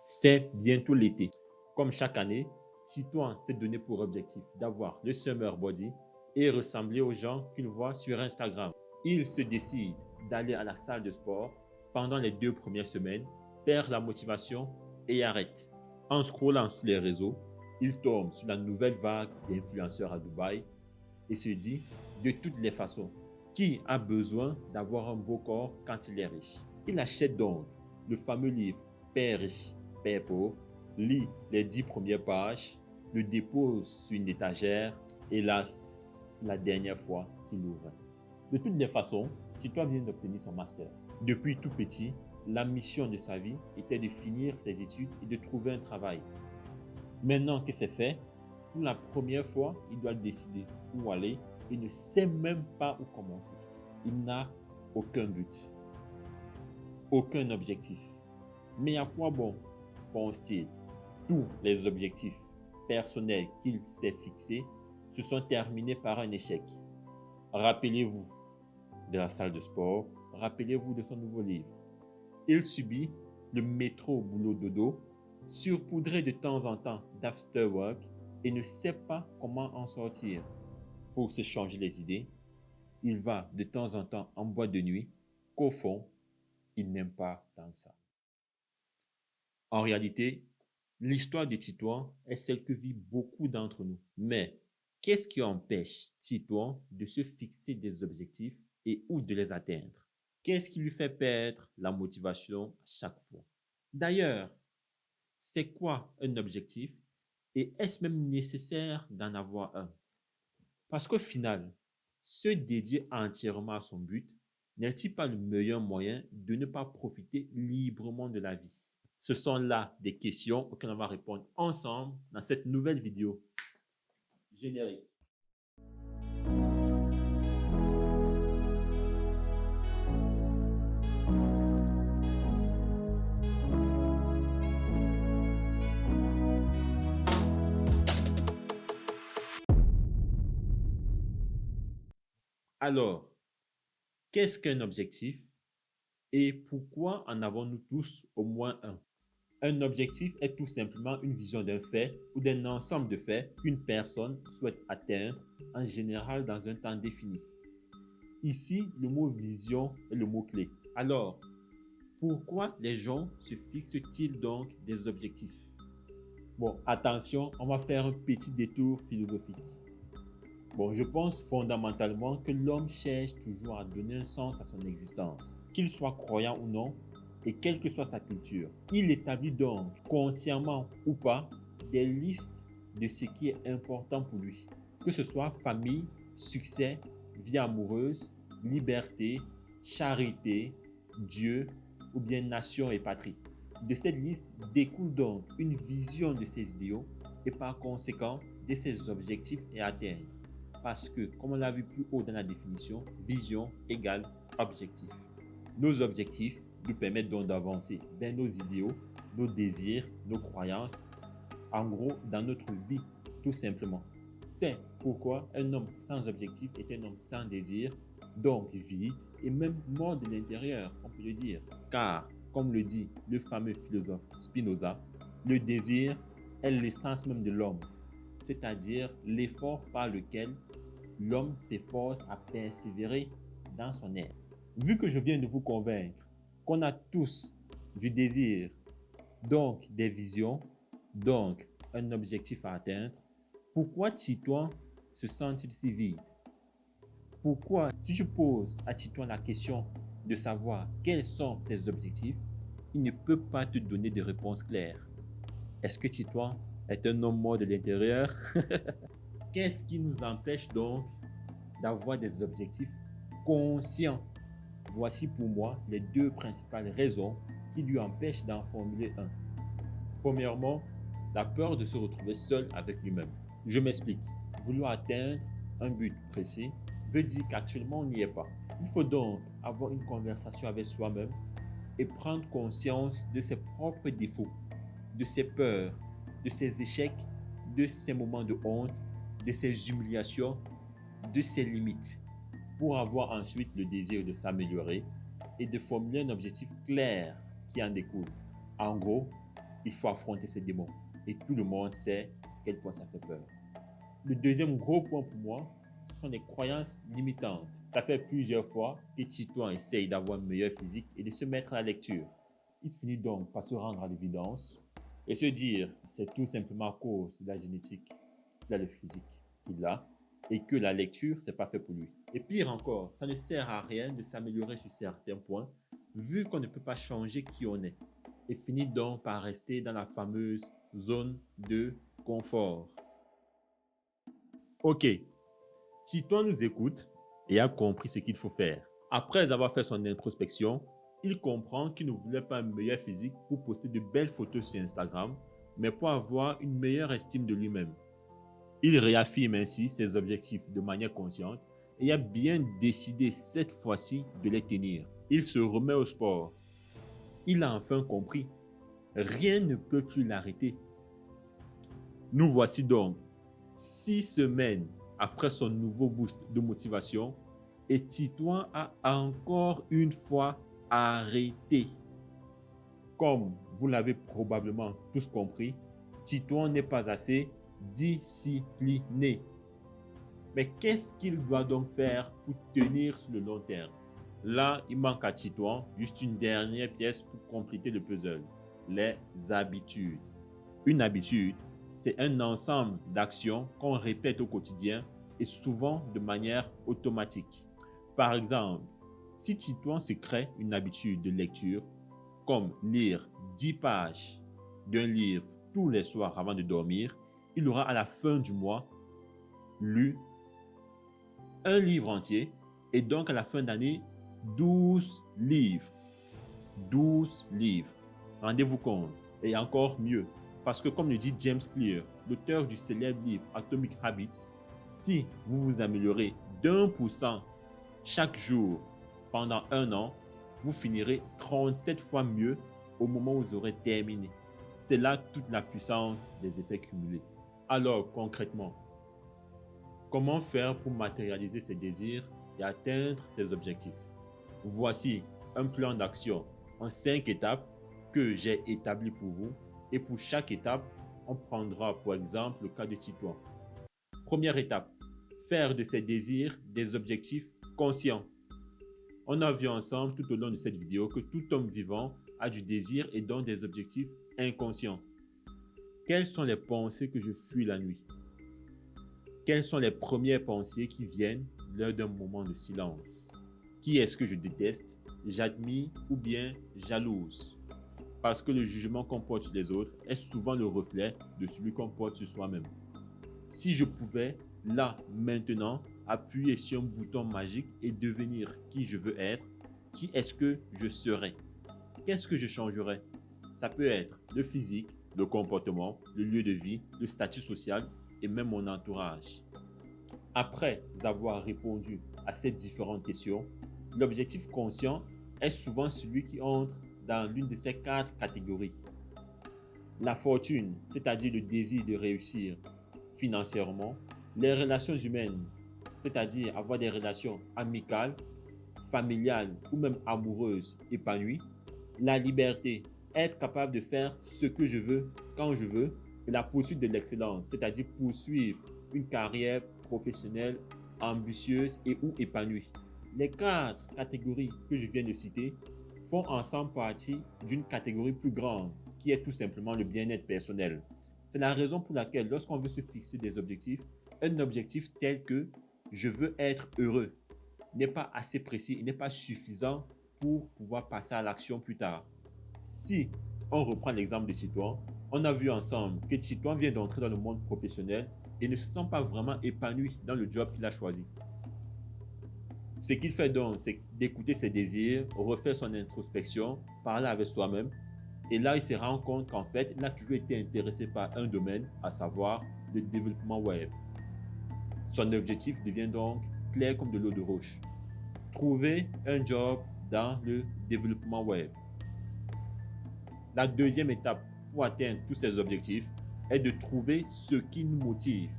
C'est bientôt l'été. Comme chaque année, Titouan s'est donné pour objectif d'avoir le summer body et ressembler aux gens qu'il voit sur Instagram. Il se décide d'aller à la salle de sport pendant les 2 premières semaines, perd la motivation et arrête. En scrollant sur les réseaux, il tombe sur la nouvelle vague d'influenceurs à Dubaï et se dit, de toutes les façons, qui a besoin d'avoir un beau corps quand il est riche? Il achète donc le fameux livre Père riche, Père pauvre, lit les 10 premières pages, le dépose sur une étagère. Hélas, c'est la dernière fois qu'il l'ouvre. De toutes les façons, Titouan vient d'obtenir son master. Depuis tout petit, la mission de sa vie était de finir ses études et de trouver un travail. Maintenant que c'est fait, pour la première fois, il doit décider où aller et ne sait même pas où commencer. Il n'a aucun but, aucun objectif. Mais à quoi bon, pense-t-il? Tous les objectifs personnels qu'il s'est fixés se sont terminés par un échec. Rappelez-vous de la salle de sport, rappelez-vous de son nouveau livre. Il subit le métro boulot dodo, surpoudré de temps en temps d'afterwork et ne sait pas comment en sortir. Pour se changer les idées, il va de temps en temps en boîte de nuit qu'au fond, il n'aime pas tant ça. En réalité, l'histoire de Titouan est celle que vivent beaucoup d'entre nous. Mais qu'est-ce qui empêche Titouan de se fixer des objectifs et ou de les atteindre? Qu'est-ce qui lui fait perdre la motivation à chaque fois? D'ailleurs, c'est quoi un objectif et est-ce même nécessaire d'en avoir un? Parce qu'au final, se dédier entièrement à son but n'est-il pas le meilleur moyen de ne pas profiter librement de la vie? Ce sont là des questions auxquelles on va répondre ensemble dans cette nouvelle vidéo. Générique. Alors, qu'est-ce qu'un objectif et pourquoi en avons-nous tous au moins un? Un objectif est tout simplement une vision d'un fait ou d'un ensemble de faits qu'une personne souhaite atteindre, en général dans un temps défini. Ici, le mot vision est le mot-clé. Alors, pourquoi les gens se fixent-ils donc des objectifs? Bon, attention, on va faire un petit détour philosophique. Bon, je pense fondamentalement que l'homme cherche toujours à donner un sens à son existence, qu'il soit croyant ou non, et quelle que soit sa culture. Il établit donc, consciemment ou pas, des listes de ce qui est important pour lui, que ce soit famille, succès, vie amoureuse, liberté, charité, Dieu ou bien nation et patrie. De cette liste découle donc une vision de ses idéaux et par conséquent de ses objectifs à atteindre. Parce que, comme on l'a vu plus haut dans la définition, vision égale objectif. Nos objectifs nous permettent donc d'avancer vers nos idéaux, nos désirs, nos croyances, en gros, dans notre vie, tout simplement. C'est pourquoi un homme sans objectif est un homme sans désir, donc vide et même mort de l'intérieur, on peut le dire. Car, comme le dit le fameux philosophe Spinoza, le désir est l'essence même de l'homme, c'est-à-dire l'effort par lequel l'homme s'efforce à persévérer dans son être. Vu que je viens de vous convaincre qu'on a tous du désir, donc des visions, donc un objectif à atteindre, pourquoi Titouan se sent-il si vide? Pourquoi, si tu poses à Titouan la question de savoir quels sont ses objectifs, il ne peut pas te donner de réponse claire. Est-ce que Titouan est un homme mort de l'intérieur? Qu'est-ce qui nous empêche donc d'avoir des objectifs conscients? Voici pour moi les deux principales raisons qui lui empêchent d'en formuler un. Premièrement, la peur de se retrouver seul avec lui-même. Je m'explique. Vouloir atteindre un but précis veut dire qu'actuellement on n'y est pas. Il faut donc avoir une conversation avec soi-même et prendre conscience de ses propres défauts, de ses peurs, de ses échecs, de ses moments de honte, de ses humiliations, de ses limites, pour avoir ensuite le désir de s'améliorer et de formuler un objectif clair qui en découle. En gros, il faut affronter ses démons. Et tout le monde sait à quel point ça fait peur. Le deuxième gros point pour moi, ce sont les croyances limitantes. Ça fait plusieurs fois que Titouan essaye d'avoir un meilleur physique et de se mettre à la lecture. Il se finit donc par se rendre à l'évidence et se dire c'est tout simplement à cause de la génétique qu'il a le physique qu'il a et que la lecture, c'est pas fait pour lui. Et pire encore, ça ne sert à rien de s'améliorer sur certains points vu qu'on ne peut pas changer qui on est et finit donc par rester dans la fameuse zone de confort. Ok, Titouan nous écoute et a compris ce qu'il faut faire. Après avoir fait son introspection, il comprend qu'il ne voulait pas un meilleur physique pour poster de belles photos sur Instagram, mais pour avoir une meilleure estime de lui-même. Il réaffirme ainsi ses objectifs de manière consciente et a bien décidé cette fois-ci de les tenir. Il se remet au sport. Il a enfin compris. Rien ne peut plus l'arrêter. Nous voici donc 6 semaines après son nouveau boost de motivation et Titouan a encore une fois arrêté. Comme vous l'avez probablement tous compris, Titouan n'est pas assez discipliné. Mais qu'est-ce qu'il doit donc faire pour tenir sur le long terme? Là, il manque à Titouan juste une dernière pièce pour compléter le puzzle, les habitudes. Une habitude, c'est un ensemble d'actions qu'on répète au quotidien et souvent de manière automatique. Par exemple, si Titouan se crée une habitude de lecture, comme lire 10 pages d'un livre tous les soirs avant de dormir, il aura à la fin du mois lu un livre entier et donc à la fin d'année 12 livres. 12 livres. Rendez-vous compte. Et encore mieux, parce que comme le dit James Clear, l'auteur du célèbre livre Atomic Habits, si vous vous améliorez d'1% chaque jour pendant un an, vous finirez 37 fois mieux au moment où vous aurez terminé. C'est là toute la puissance des effets cumulés. Alors concrètement, comment faire pour matérialiser ses désirs et atteindre ses objectifs? Voici un plan d'action en 5 étapes que j'ai établi pour vous et pour chaque étape, on prendra pour exemple le cas de Titouan. Première étape, faire de ses désirs des objectifs conscients. On a vu ensemble tout au long de cette vidéo que tout homme vivant a du désir et donc des objectifs inconscients. Quelles sont les pensées que je fuis la nuit? Quelles sont les premières pensées qui viennent lors d'un moment de silence? Qui est-ce que je déteste, j'admire ou bien jalouse? Parce que le jugement qu'on porte sur les autres est souvent le reflet de celui qu'on porte sur soi-même. Si je pouvais, là, maintenant, appuyer sur un bouton magique et devenir qui je veux être, qui est-ce que je serais? Qu'est-ce que je changerais? Ça peut être le physique, le comportement, le lieu de vie, le statut social et même mon entourage. Après avoir répondu à ces différentes questions, l'objectif conscient est souvent celui qui entre dans l'une de ces 4 catégories. La fortune, c'est-à-dire le désir de réussir financièrement, les relations humaines, c'est-à-dire avoir des relations amicales, familiales ou même amoureuses épanouies, la liberté, être capable de faire ce que je veux quand je veux, et la poursuite de l'excellence, c'est-à-dire poursuivre une carrière professionnelle ambitieuse et ou épanouie. Les 4 catégories que je viens de citer font ensemble partie d'une catégorie plus grande qui est tout simplement le bien-être personnel. C'est la raison pour laquelle lorsqu'on veut se fixer des objectifs, un objectif tel que je veux être heureux n'est pas assez précis et n'est pas suffisant pour pouvoir passer à l'action plus tard. Si on reprend l'exemple de Titouan, on a vu ensemble que Titouan vient d'entrer dans le monde professionnel et ne se sent pas vraiment épanoui dans le job qu'il a choisi. Ce qu'il fait donc, c'est d'écouter ses désirs, refaire son introspection, parler avec soi-même. Et là, il se rend compte qu'en fait, il a toujours été intéressé par un domaine, à savoir le développement web. Son objectif devient donc clair comme de l'eau de roche. Trouver un job dans le développement web. La deuxième étape pour atteindre tous ces objectifs est de trouver ce qui nous motive.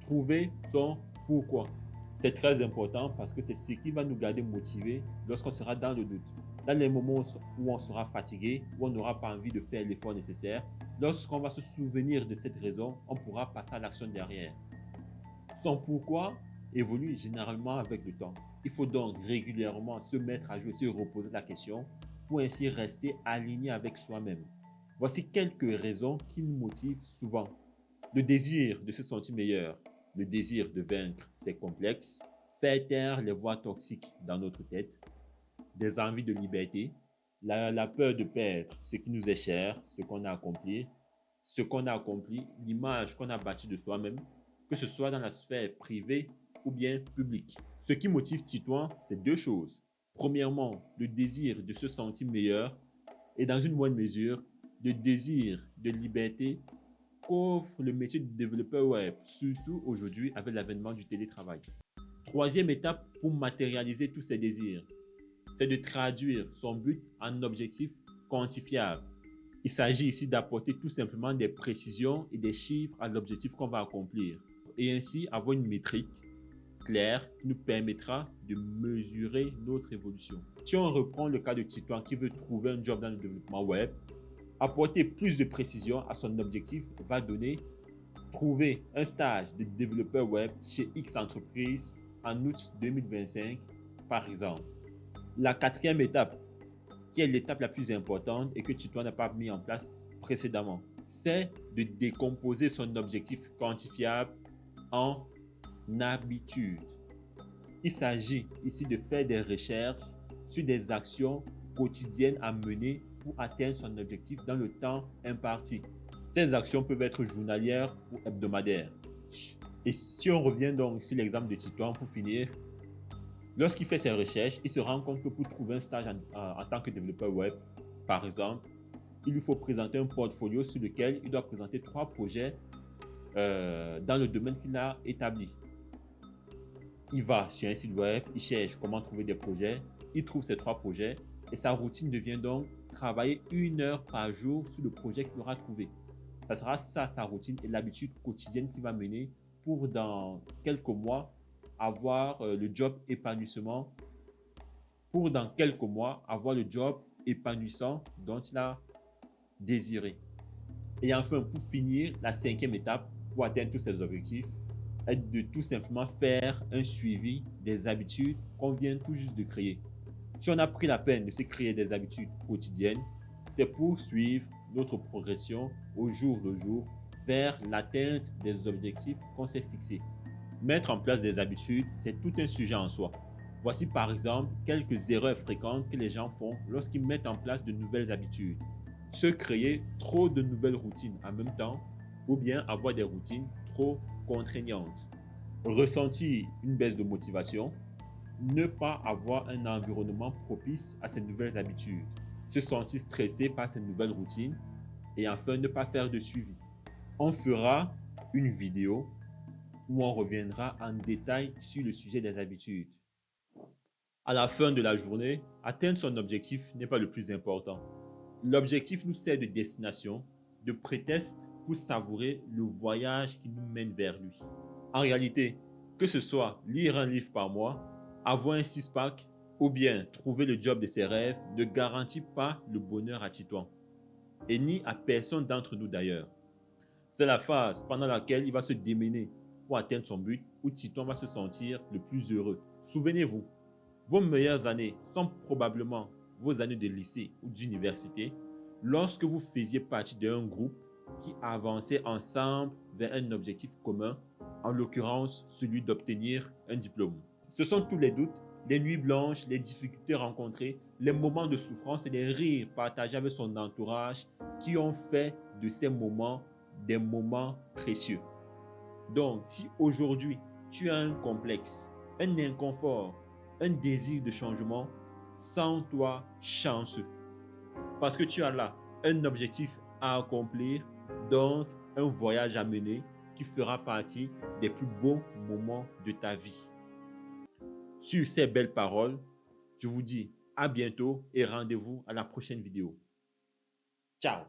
Trouver son pourquoi. C'est très important parce que c'est ce qui va nous garder motivés lorsqu'on sera dans le doute. dans les moments où on sera fatigué, où on n'aura pas envie de faire l'effort nécessaire, lorsqu'on va se souvenir de cette raison, on pourra passer à l'action derrière. Son pourquoi évolue généralement avec le temps. Il faut donc régulièrement se mettre à jouer, se reposer la question pour ainsi rester aligné avec soi-même. Voici quelques raisons qui nous motivent souvent. Le désir de se sentir meilleur, le désir de vaincre ses complexes, faire taire les voix toxiques dans notre tête, des envies de liberté, la peur de perdre ce qui nous est cher, ce qu'on a accompli, l'image qu'on a bâtie de soi-même, que ce soit dans la sphère privée ou bien publique. Ce qui motive Titouan, c'est deux choses. Premièrement, le désir de se sentir meilleur et dans une moindre mesure, le désir de liberté qu'offre le métier de développeur web, surtout aujourd'hui avec l'avènement du télétravail. Troisième étape pour matérialiser tous ces désirs, c'est de traduire son but en objectif quantifiable. Il s'agit ici d'apporter tout simplement des précisions et des chiffres à l'objectif qu'on va accomplir et ainsi avoir une métrique claire qui nous permettra de mesurer notre évolution. Si on reprend le cas de Titouan qui veut trouver un job dans le développement web, apporter plus de précision à son objectif va donner trouver un stage de développeur web chez X entreprise en août 2025 par exemple. La quatrième étape, qui est l'étape la plus importante et que Titouan n'a pas mis en place précédemment, c'est de décomposer son objectif quantifiable en habitudes. Il s'agit ici de faire des recherches sur des actions quotidiennes à mener pour atteindre son objectif dans le temps imparti. Ces actions peuvent être journalières ou hebdomadaires. Et si on revient donc sur l'exemple de Titouan pour finir, lorsqu'il fait ses recherches, il se rend compte que pour trouver un stage en tant que développeur web, par exemple, il lui faut présenter un portfolio sur lequel il doit présenter 3 projets dans le domaine qu'il a établi. Il va sur un site web, il cherche comment trouver des projets, il trouve ces 3 projets et sa routine devient donc travailler 1 heure par jour sur le projet qu'il aura trouvé. Ça sera ça sa routine et l'habitude quotidienne qu'il va mener pour dans quelques mois avoir le job épanouissement, pour dans quelques mois avoir le job épanouissant dont il a désiré. Et enfin, pour finir, la 5e étape pour atteindre tous ces objectifs est de tout simplement faire un suivi des habitudes qu'on vient tout juste de créer. Si on a pris la peine de se créer des habitudes quotidiennes, c'est pour suivre notre progression au jour le jour vers l'atteinte des objectifs qu'on s'est fixés. Mettre en place des habitudes, c'est tout un sujet en soi. Voici par exemple quelques erreurs fréquentes que les gens font lorsqu'ils mettent en place de nouvelles habitudes. Se créer trop de nouvelles routines en même temps ou bien avoir des routines trop contraignantes. Ressentir une baisse de motivation. Ne pas avoir un environnement propice à ces nouvelles habitudes. Se sentir stressé par ces nouvelles routines. Et enfin, ne pas faire de suivi. On fera une vidéo où on reviendra en détail sur le sujet des habitudes. À la fin de la journée, atteindre son objectif n'est pas le plus important. L'objectif nous sert de destination, de prétexte pour savourer le voyage qui nous mène vers lui. En réalité, que ce soit lire un livre par mois, avoir un six-pack ou bien trouver le job de ses rêves ne garantit pas le bonheur à Titouan. Et ni à personne d'entre nous d'ailleurs. C'est la phase pendant laquelle il va se démener pour atteindre son but où Titouan va se sentir le plus heureux. Souvenez-vous, vos meilleures années sont probablement vos années de lycée ou d'université lorsque vous faisiez partie d'un groupe qui avançait ensemble vers un objectif commun, en l'occurrence celui d'obtenir un diplôme. Ce sont tous les doutes, les nuits blanches, les difficultés rencontrées, les moments de souffrance et les rires partagés avec son entourage qui ont fait de ces moments des moments précieux. Donc, si aujourd'hui tu as un complexe, un inconfort, un désir de changement, sens-toi chanceux. Parce que tu as là un objectif à accomplir, donc un voyage à mener qui fera partie des plus beaux moments de ta vie. Sur ces belles paroles, je vous dis à bientôt et rendez-vous à la prochaine vidéo. Ciao!